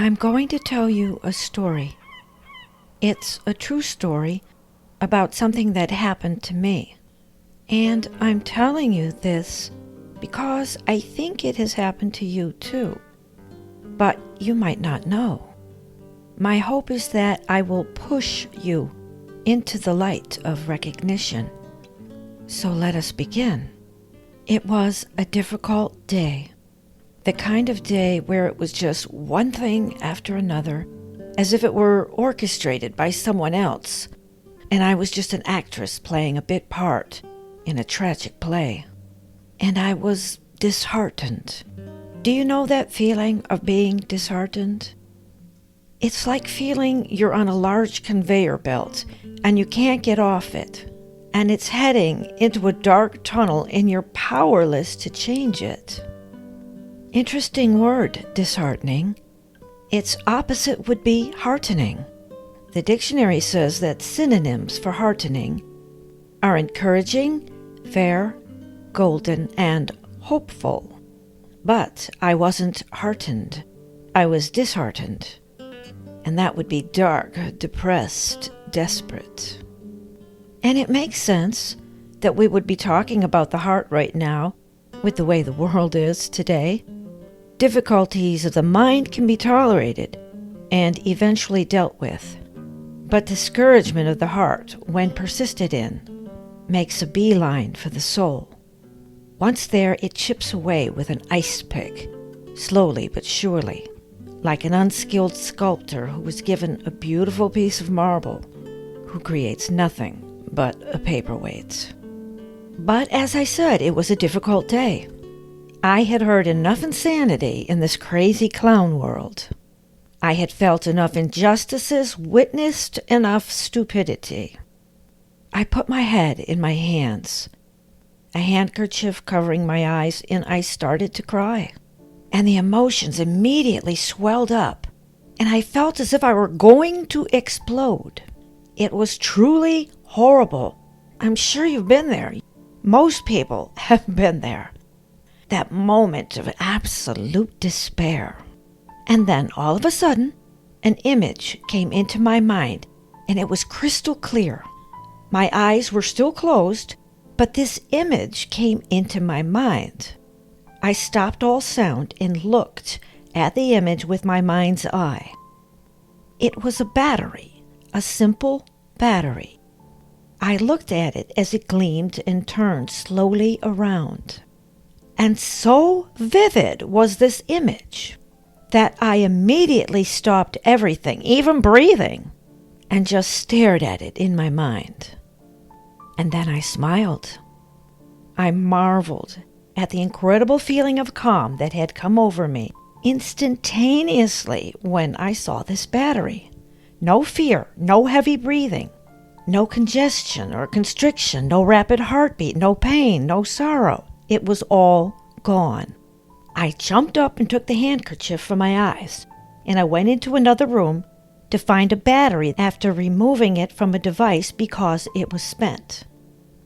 I'm going to tell you a story. It's a true story about something that happened to me. And I'm telling you this because I think it has happened to you too. But you might not know. My hope is that I will push you into the light of recognition. So let us begin. It was a difficult day. The kind of day where it was just one thing after another, as if it were orchestrated by someone else, and I was just an actress playing a bit part in a tragic play. And I was disheartened. Do you know that feeling of being disheartened? It's like feeling you're on a large conveyor belt and you can't get off it, and it's heading into a dark tunnel and you're powerless to change it. Interesting word, disheartening. Its opposite would be heartening. The dictionary says that synonyms for heartening are encouraging, fair, golden, and hopeful. But I wasn't heartened. I was disheartened. And that would be dark, depressed, desperate. And it makes sense that we would be talking about the heart right now, with the way the world is today. Difficulties of the mind can be tolerated and eventually dealt with. But discouragement of the heart, when persisted in, makes a beeline for the soul. Once there, it chips away with an ice pick, slowly but surely, like an unskilled sculptor who was given a beautiful piece of marble, who creates nothing but a paperweight. But as I said, it was a difficult day. I had heard enough insanity in this crazy clown world. I had felt enough injustices, witnessed enough stupidity. I put my head in my hands, a handkerchief covering my eyes, and I started to cry. And the emotions immediately swelled up, and I felt as if I were going to explode. It was truly horrible. I'm sure you've been there. Most people have been there. That moment of absolute despair. And then, all of a sudden, an image came into my mind, and it was crystal clear. My eyes were still closed, but this image came into my mind. I stopped all sound and looked at the image with my mind's eye. It was a battery, a simple battery. I looked at it as it gleamed and turned slowly around. And so vivid was this image that I immediately stopped everything, even breathing, and just stared at it in my mind. And then I smiled. I marveled at the incredible feeling of calm that had come over me instantaneously when I saw this battery. No fear, no heavy breathing, no congestion or constriction, no rapid heartbeat, no pain, no sorrow. It was all gone. I jumped up and took the handkerchief from my eyes, and I went into another room to find a battery after removing it from a device because it was spent.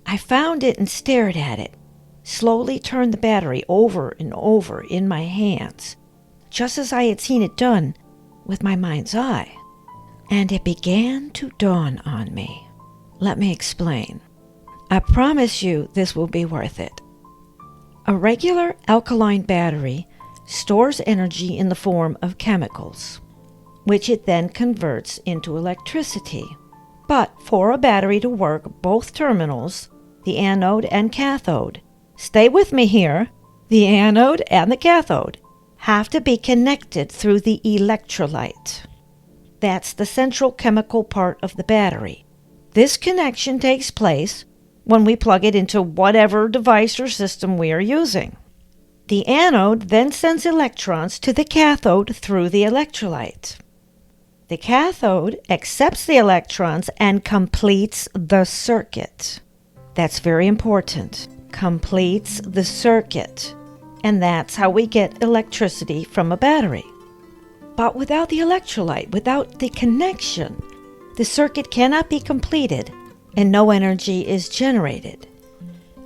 I found it and stared at it, slowly turned the battery over and over in my hands, just as I had seen it done with my mind's eye. And it began to dawn on me. Let me explain. I promise you this will be worth it. A regular alkaline battery stores energy in the form of chemicals, which it then converts into electricity. But for a battery to work, both terminals, the anode and cathode, stay with me here, the anode and the cathode, have to be connected through the electrolyte. That's the central chemical part of the battery. This connection takes place when we plug it into whatever device or system we are using. The anode then sends electrons to the cathode through the electrolyte. The cathode accepts the electrons and completes the circuit. That's very important. Completes the circuit. And that's how we get electricity from a battery. But without the electrolyte, without the connection, the circuit cannot be completed and no energy is generated.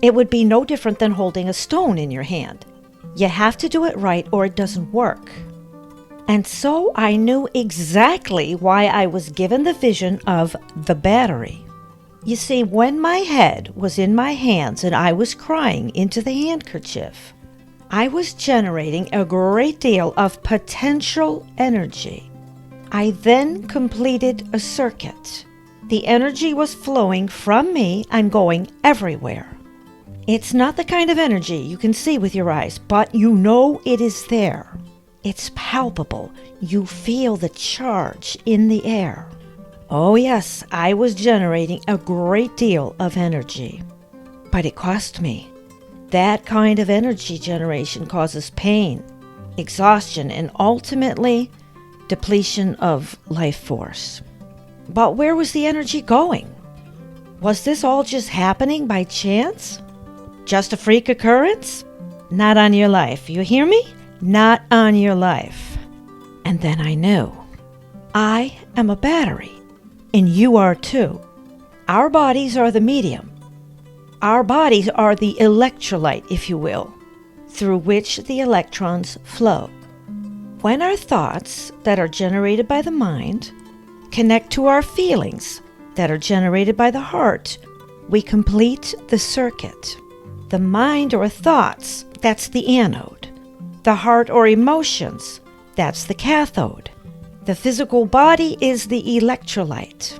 It would be no different than holding a stone in your hand. You have to do it right or it doesn't work. And so I knew exactly why I was given the vision of the battery. You see, when my head was in my hands and I was crying into the handkerchief, I was generating a great deal of potential energy. I then completed a circuit. The energy was flowing from me and going everywhere. It's not the kind of energy you can see with your eyes, but you know it is there. It's palpable. You feel the charge in the air. Oh yes, I was generating a great deal of energy. But it cost me. That kind of energy generation causes pain, exhaustion, and ultimately depletion of life force. But where was the energy going? Was this all just happening by chance? Just a freak occurrence? Not on your life, you hear me? Not on your life. And then I knew. I am a battery, and you are too. Our bodies are the medium. Our bodies are the electrolyte, if you will, through which the electrons flow. When our thoughts that are generated by the mind connect to our feelings that are generated by the heart, we complete the circuit. The mind or thoughts, that's the anode. The heart or emotions, that's the cathode. The physical body is the electrolyte.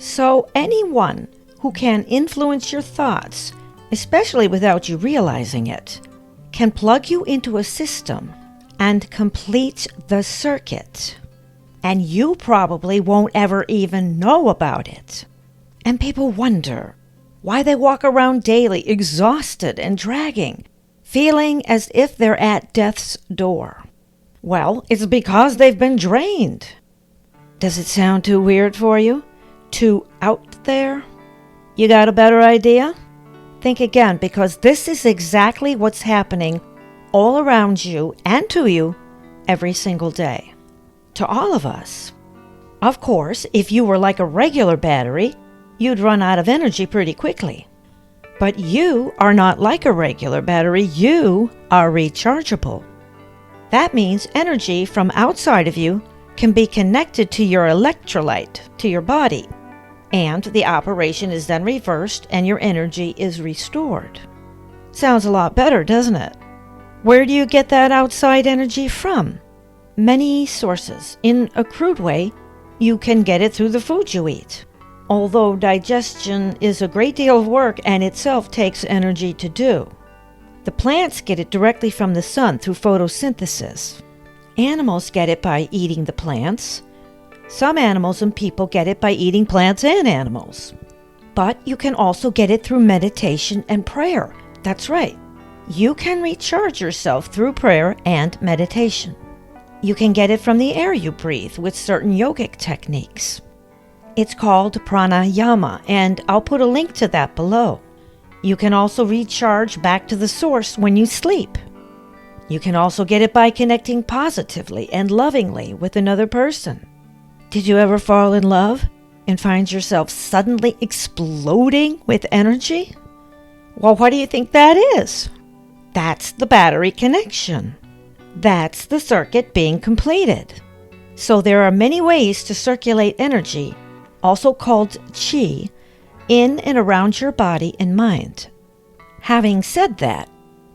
So anyone who can influence your thoughts, especially without you realizing it, can plug you into a system and complete the circuit. And you probably won't ever even know about it. And people wonder why they walk around daily exhausted and dragging, feeling as if they're at death's door. Well, it's because they've been drained. Does it sound too weird for you? Too out there? You got a better idea? Think again, because this is exactly what's happening all around you and to you every single day. To all of us. Of course, if you were like a regular battery, you'd run out of energy pretty quickly. But you are not like a regular battery. You are rechargeable. That means energy from outside of you can be connected to your electrolyte, to your body, and the operation is then reversed and your energy is restored. Sounds a lot better, doesn't it? Where do you get that outside energy from? Many sources. In a crude way, you can get it through the food you eat. Although digestion is a great deal of work and itself takes energy to do. The plants get it directly from the sun through photosynthesis. Animals get it by eating the plants. Some animals and people get it by eating plants and animals. But you can also get it through meditation and prayer. That's right. You can recharge yourself through prayer and meditation. You can get it from the air you breathe with certain yogic techniques. It's called Pranayama, and I'll put a link to that below. You can also recharge back to the source when you sleep. You can also get it by connecting positively and lovingly with another person. Did you ever fall in love and find yourself suddenly exploding with energy? Well, what do you think that is? That's the battery connection. That's the circuit being completed. So there are many ways to circulate energy, also called chi, in and around your body and mind. Having said that,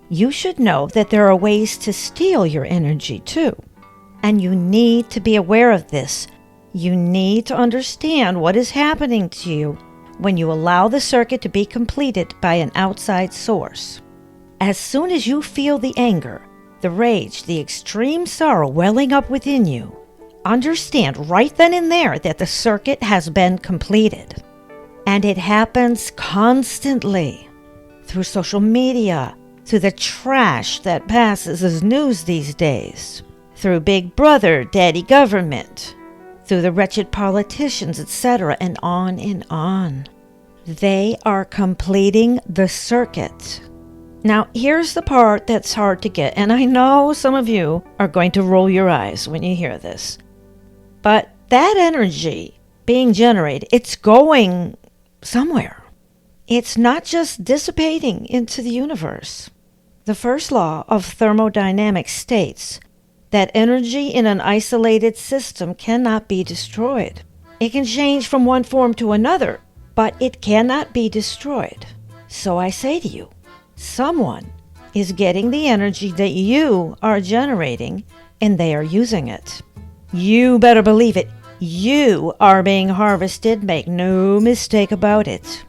you should know that there are ways to steal your energy too. And you need to be aware of this. You need to understand what is happening to you when you allow the circuit to be completed by an outside source. As soon as you feel the anger, the rage, the extreme sorrow welling up within you, understand right then and there that the circuit has been completed. And it happens constantly through social media, through the trash that passes as news these days, through Big Brother, Daddy Government, through the wretched politicians, etc., and on and on. They are completing the circuit. Now, here's the part that's hard to get, and I know some of you are going to roll your eyes when you hear this. But that energy being generated, it's going somewhere. It's not just dissipating into the universe. The first law of thermodynamics states that energy in an isolated system cannot be destroyed. It can change from one form to another, but it cannot be destroyed. So I say to you, someone is getting the energy that you are generating, and they are using it. You better believe it. You are being harvested. Make no mistake about it.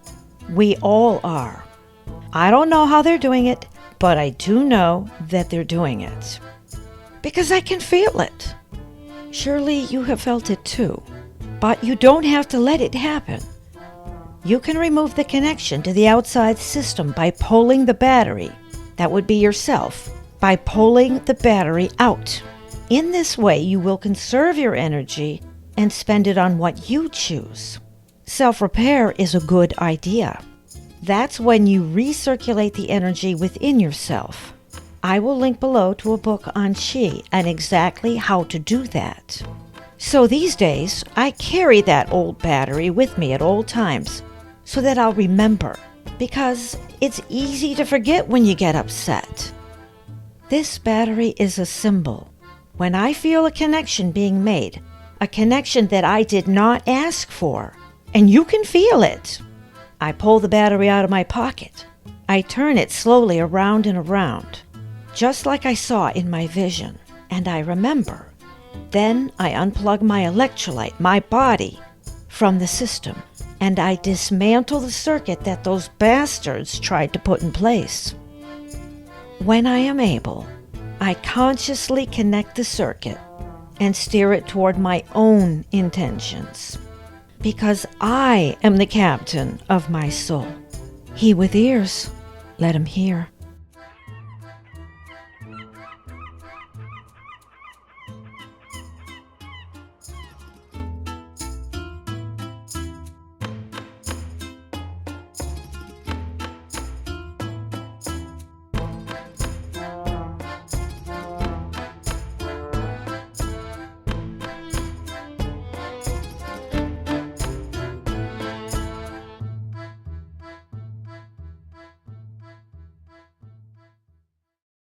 We all are. I don't know how they're doing it, but I do know that they're doing it. Because I can feel it. Surely you have felt it too. But you don't have to let it happen. You can remove the connection to the outside system by pulling the battery. That would be yourself. By pulling the battery out. In this way, you will conserve your energy and spend it on what you choose. Self-repair is a good idea. That's when you recirculate the energy within yourself. I will link below to a book on Qi and exactly how to do that. So these days, I carry that old battery with me at all times so that I'll remember, because it's easy to forget when you get upset. This battery is a symbol. When I feel a connection being made, a connection that I did not ask for, and you can feel it, I pull the battery out of my pocket. I turn it slowly around and around, just like I saw in my vision, and I remember. Then I unplug my electrolyte, my body, from the system, and I dismantle the circuit that those bastards tried to put in place. When I am able, I consciously connect the circuit and steer it toward my own intentions, because I am the captain of my soul. He with ears, let him hear.